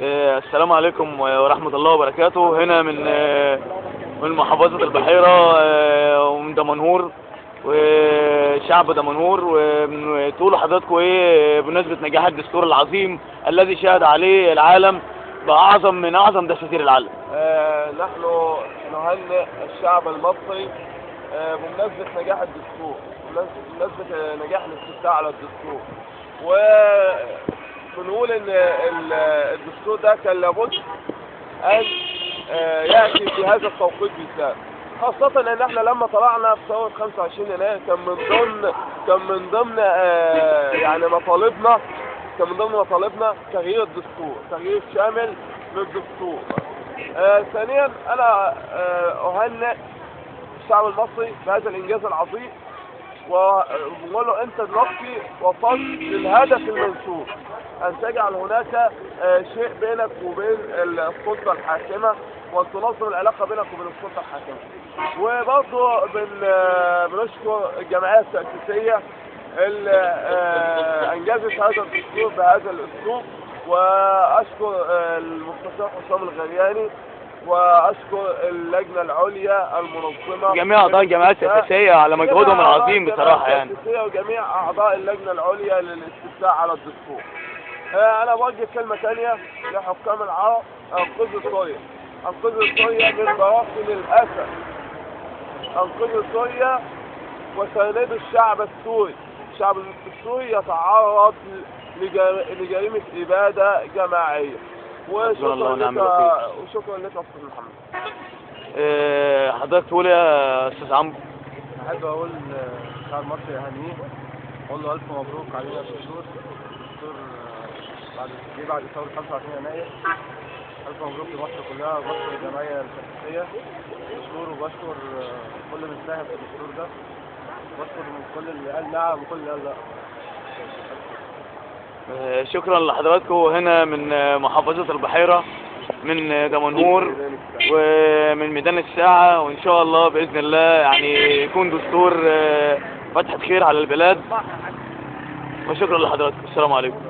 السلام عليكم ورحمة الله وبركاته. هنا من محافظة البحيرة، ومن دمنهور وشعب دمنهور. وتقولوا حضراتكم ايه بمناسبة نجاح الدستور العظيم الذي شهد عليه العالم بأعظم من أعظم دساتير العالم؟ نحن نهنئ الشعب المصري بمناسبة نجاح الدستور، بمناسبة نجاح الاستفتاء على الدستور. ونقول ان الدستور ده كان لابد ان يأتي في هذا التوقيت بالذات، خاصة ان احنا لما طلعنا في ثورة 25 يناير كان من ضمن يعني مطالبنا، تغيير الدستور، تغيير شامل للدستور. ثانيا انا اهنئ الشعب المصري بهذا الانجاز العظيم، وبقول له انت دلوقتي وصلت للهدف المنشود، ان تجعل هناك شيء بينك وبين السلطه الحاكمه، وان تنظم العلاقه بينك وبين السلطه الحاكمه. وبرضه بنشكر الجمعيه التاسيسيه اللي انجزت هذا الدستور بهذا الاسلوب، واشكر المستشار حسام الغرياني، واشكر اللجنه العليا المنظمه، جميع اعضاء الجمعيات التاسيسيه على مجهودهم العظيم بصراحه يعني، وجميع اعضاء اللجنه العليا للاستفتاء على الدستور. انا بوجه كلمه ثانيه لحكام العرب: انقذوا سوريا، انقذوا سوريا من براثن الاسد، انقذوا سوريا وساندوا الشعب السوري. الشعب السوري يتعرض لجريمه اباده جماعيه. وشكرا لك يا استاذ محمد. حضرتك تقول يا استاذ عمرو؟ احب اقول الشعب المصري اهنيه، اقول له الف مبروك علينا الدستور بعد ثوره 25 يناير. الف مبروك لمصر كلها، وبشكر الجمعيه التاسيسيه الدستور، وبشكر كل من ساهم في الدستور ده، وبشكر من كل اللي قال نعم وكل اللي قال لا. شكرا لحضراتكم. هنا من محافظة البحيرة، من دمنهور ومن ميدان الساعة، وإن شاء الله بإذن الله يعني يكون دستور فتحة خير على البلاد. وشكرا لحضراتكم. السلام عليكم.